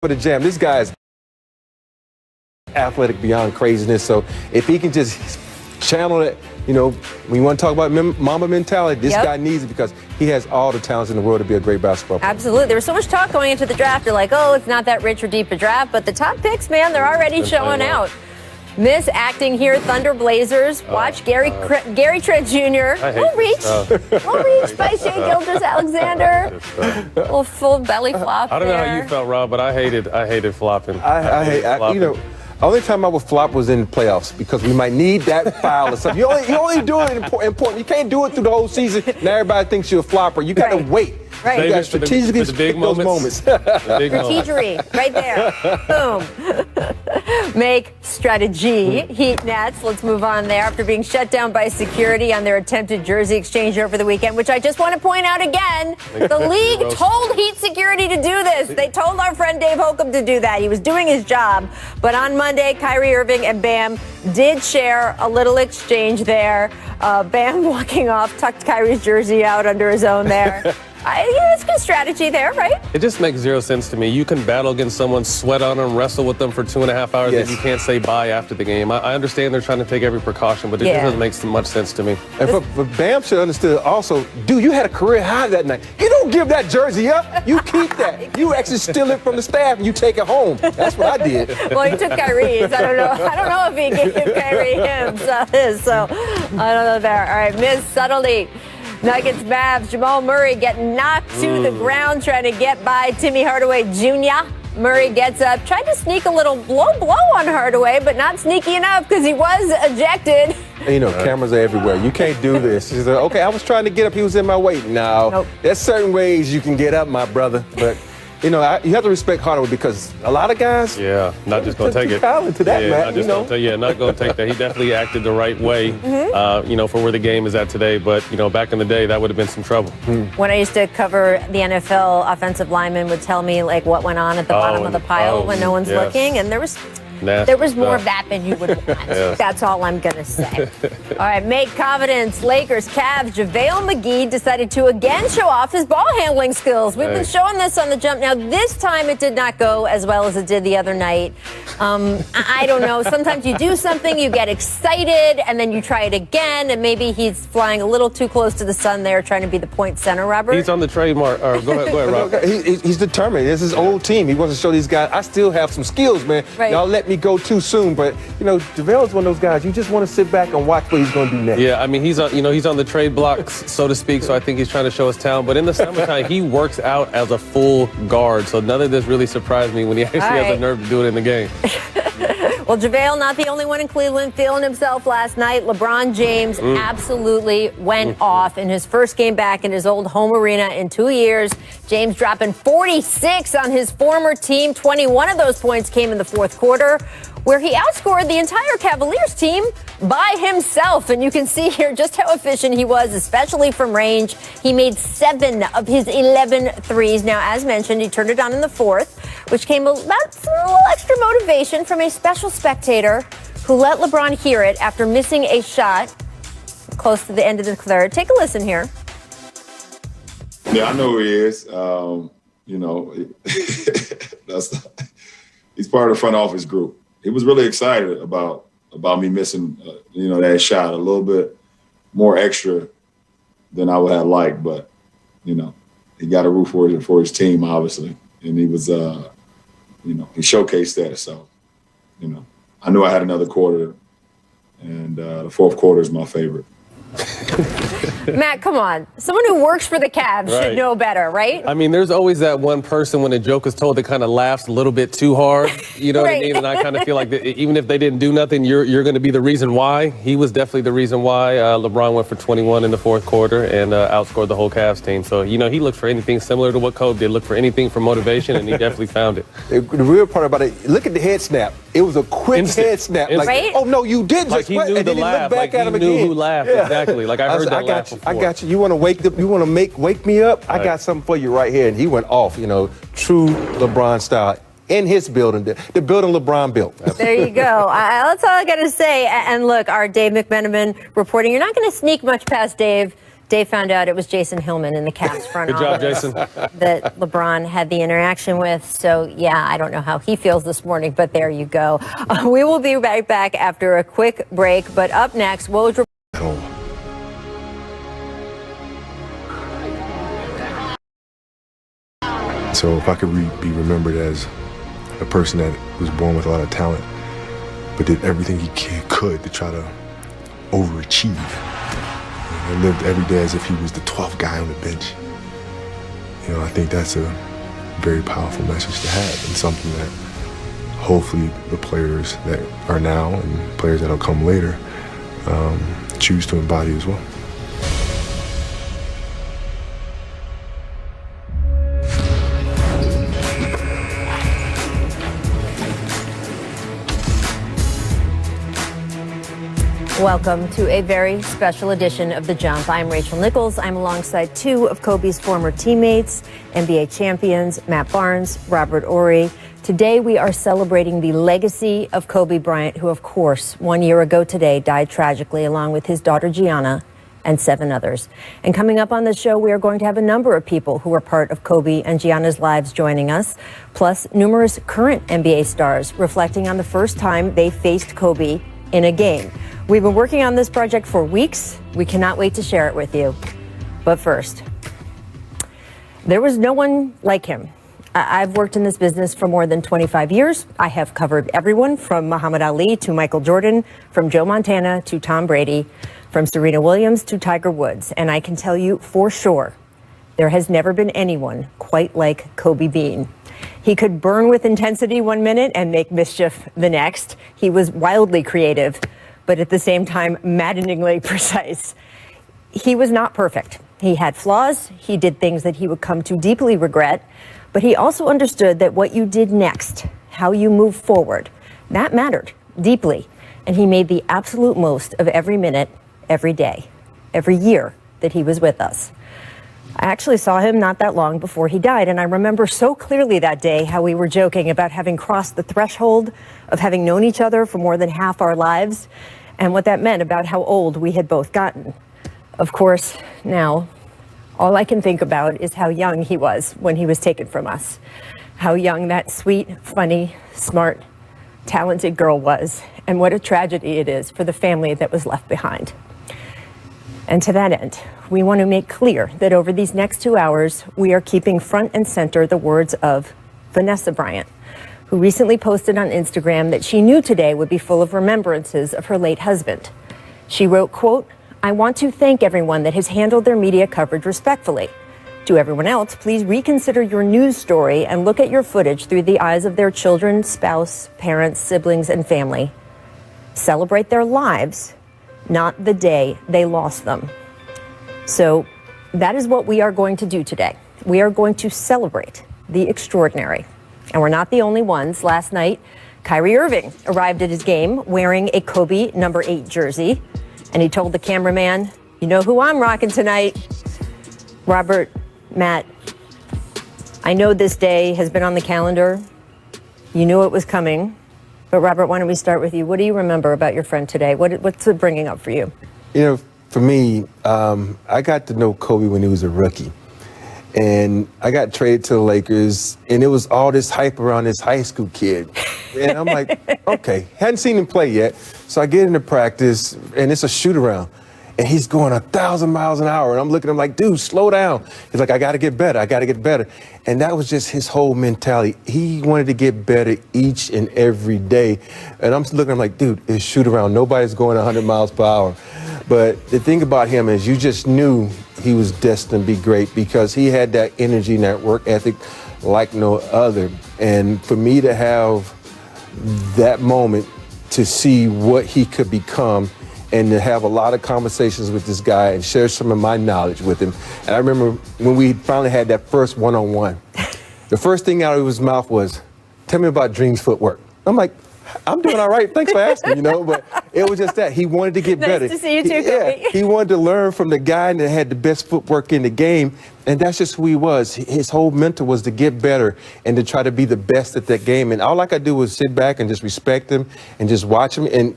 for the jam. This guy is athletic beyond craziness. So if he can just channel it, you know, when you want to talk about Mamba mentality, this guy needs it because he has all the talents in the world to be a great basketball player. Absolutely. There was so much talk going into the draft. They're like, oh, it's not that rich or deep a draft, but the top picks, man, they're already showing out. Miss acting here, Thunder Blazers. Watch Gary Trent Jr. Little reach by Shea Gilgeous-Alexander. Little full belly flop. I don't know how you felt, Rob, but I hated flopping. I hate flopping. You know, only time I would flop was in the playoffs because we might need that foul or something. You only do it important. You can't do it through the whole season. Now everybody thinks you're a flopper. You got to wait. Right. You got strategically for the big those moments. Strategery, right there. Boom. Make strategy. Heat Nets. Let's move on there. After being shut down by security on their attempted jersey exchange over the weekend, which I just want to point out again, the league told Heat security to do this. They told our friend Dave Holcomb to do that. He was doing his job. But on Monday, Kyrie Irving and Bam did share a little exchange there. Bam walking off, tucked Kyrie's jersey out under his own there. It's good strategy there, right? It just makes zero sense to me. You can battle against someone, sweat on them, wrestle with them for 2.5 hours, and you can't say bye after the game. I understand they're trying to take every precaution, but it doesn't make much sense to me. And for Bam should understand also, dude, you had a career high that night. You don't give that jersey up. You keep that. You actually steal it from the staff and you take it home. That's what I did. Well, he took Kyrie's. I don't know if he gave Kyrie his. So I don't know there. All right, Miss Subtlety. Nuggets, Mavs, Jamal Murray getting knocked to the ground trying to get by Timmy Hardaway Jr. Murray gets up, tried to sneak a little blow on Hardaway, but not sneaky enough because he was ejected. You know, cameras are everywhere. You can't do this. She's like, okay, I was trying to get up. He was in my way. No, there's certain ways you can get up, my brother. But, you know, you have to respect Hardaway because a lot of guys. Yeah, not just going to take it. To that, not just going to take it. Not going to take that. He definitely acted the right way, you know, for where the game is at today. But, you know, back in the day, that would have been some trouble. When I used to cover the NFL, offensive linemen would tell me, like, what went on at the bottom of the pile when no one's looking. And there was more of that than you would want. That's all I'm going to say. All right, make confidence. Lakers, Cavs, JaVale McGee decided to again show off his ball handling skills. We've been showing this on the jump. Now, this time it did not go as well as it did the other night. I don't know. Sometimes you do something, you get excited, and then you try it again, and maybe he's flying a little too close to the sun there, trying to be the point center, Robert. He's on the trademark. Go ahead, Rob. He's determined. This is his old team. He wants to show these guys, I still have some skills, man. Y'all let me go too soon, but you know, JaVale's one of those guys. You just want to sit back and watch what he's going to do next. Yeah, I mean, he's on the trade blocks, so to speak. So I think he's trying to show his talent. But in the summertime, he works out as a full guard. So none of this really surprised me when he actually has the nerve to do it in the game. Well, JaVale, not the only one in Cleveland feeling himself last night. LeBron James absolutely went off in his first game back in his old home arena in 2 years. James dropping 46 on his former team. 21 of those points came in the fourth quarter, where he outscored the entire Cavaliers team by himself. And you can see here just how efficient he was, especially from range. He made 7 of his 11 threes. Now, as mentioned, he turned it on in the fourth, which came about some little extra motivation from a special spectator who let LeBron hear it after missing a shot close to the end of the third. Take a listen here. Yeah, I know who he is. You know, he's part of the front office group. He was really excited about me missing, you know, that shot a little bit more extra than I would have liked. But, you know, he got a root for his team, obviously. And he was, you know, he showcased that. So, you know, I knew I had another quarter. And the fourth quarter is my favorite. Matt, come on. Someone who works for the Cavs should know better, right? I mean, there's always that one person when a joke is told that kind of laughs a little bit too hard. You know what I mean? And I kind of feel like even if they didn't do nothing, you're going to be the reason why. He was definitely the reason why. LeBron went for 21 in the fourth quarter and outscored the whole Cavs team. So, you know, he looked for anything similar to what Kobe did. Look for anything for motivation, and he definitely found it. The real part about it, look at the head snap. It was a quick head snap. Like, oh, no, you did like just he knew and the then he laugh. looked back Like at him he knew again. who laughed. Exactly. Like I heard that laugh before. I got you. You want to wake me up? I got something for you right here. And he went off, you know, true LeBron style in his building, the building LeBron built. There you go. That's all I got to say. And look, our Dave McMenamin reporting. You're not going to sneak much past Dave Dave found out it was Jason Hillman in the Cavs front Good job, office Jason. that LeBron had the interaction with. So, yeah, I don't know how he feels this morning, but there you go. We will be right back after a quick break. But up next, Woj. So if I could be remembered as a person that was born with a lot of talent, but did everything he could to try to overachieve, and lived every day as if he was the 12th guy on the bench, I think that's a very powerful message to have, and something that hopefully the players that are now and players that'll come later choose to embody as well. Welcome to a very special edition of The Jump. I'm Rachel Nichols. I'm alongside two of Kobe's former teammates, NBA champions, Matt Barnes, Robert Horry. Today we are celebrating the legacy of Kobe Bryant, who of course 1 year ago today died tragically along with his daughter Gianna and 7 others. And coming up on the show, we are going to have a number of people who are part of Kobe and Gianna's lives joining us, plus numerous current NBA stars reflecting on the first time they faced Kobe in a game. We've been working on this project for weeks. We cannot wait to share it with you. But first, there was no one like him. I've worked in this business for more than 25 years. I have covered everyone from Muhammad Ali to Michael Jordan, from Joe Montana to Tom Brady, from Serena Williams to Tiger Woods. And I can tell you for sure, there has never been anyone quite like Kobe Bean. He could burn with intensity 1 minute and make mischief the next. He was wildly creative, but at the same time, maddeningly precise. He was not perfect. He had flaws. He did things that he would come to deeply regret, but he also understood that what you did next, how you move forward, that mattered deeply. And he made the absolute most of every minute, every day, every year that he was with us. I actually saw him not that long before he died, and I remember so clearly that day how we were joking about having crossed the threshold of having known each other for more than half our lives, and what that meant about how old we had both gotten. Of course, now, all I can think about is how young he was when he was taken from us, how young that sweet, funny, smart, talented girl was, and what a tragedy it is for the family that was left behind. And to that end, we want to make clear that over these next 2 hours, we are keeping front and center the words of Vanessa Bryant, who recently posted on Instagram that she knew today would be full of remembrances of her late husband. She wrote, quote, "I want to thank everyone that has handled their media coverage respectfully. To everyone else, please reconsider your news story and look at your footage through the eyes of their children, spouse, parents, siblings, and family. Celebrate their lives, not the day they lost them." So that is what we are going to do today. We are going to celebrate the extraordinary. And we're not the only ones. Last night, Kyrie Irving arrived at his game wearing a Kobe number 8 jersey. And he told the cameraman, "You know who I'm rocking tonight." Robert, Matt, I know this day has been on the calendar. You knew it was coming. But Robert, why don't we start with you? What do you remember about your friend today? What's it bringing up for you? For me, I got to know Kobe when he was a rookie. And I got traded to the Lakers, and it was all this hype around this high school kid. And I'm like, okay, hadn't seen him play yet. So I get into practice, and it's a shoot-around. And he's going 1,000 miles an hour. And I'm looking at him like, dude, slow down. He's like, I got to get better. I got to get better. And that was just his whole mentality. He wanted to get better each and every day. And I'm looking at him like, dude, it's shoot-around. Nobody's going 100 miles per hour. But the thing about him is you just knew he was destined to be great because he had that energy and that work ethic like no other. And for me to have that moment to see what he could become and to have a lot of conversations with this guy and share some of my knowledge with him. And I remember when we finally had that first one-on-one, the first thing out of his mouth was, "Tell me about Dream's footwork." I'm like, "I'm doing all right. Thanks for asking," but it was just that. He wanted to get better. Nice to see you too, Kobe. He wanted to learn from the guy that had the best footwork in the game, and that's just who he was. His whole mentor was to get better and to try to be the best at that game. And all I could do was sit back and just respect him and just watch him and,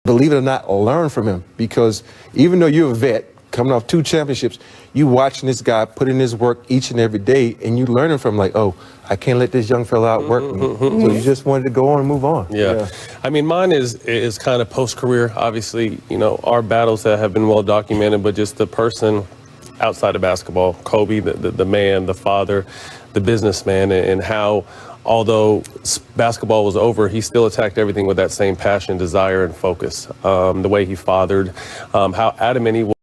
believe it or not, learn from him. Because even though you're a vet, coming off 2 championships, you watching this guy put in his work each and every day, and you learning from like, oh, I can't let this young fella outwork me. So you just wanted to go on and move on. Yeah. I mean, mine is kind of post-career. Obviously, you know, our battles that have been well documented, but just the person outside of basketball, Kobe, the man, the father, the businessman, and how, although basketball was over, he still attacked everything with that same passion, desire, and focus. The way he fathered, how adamant he was.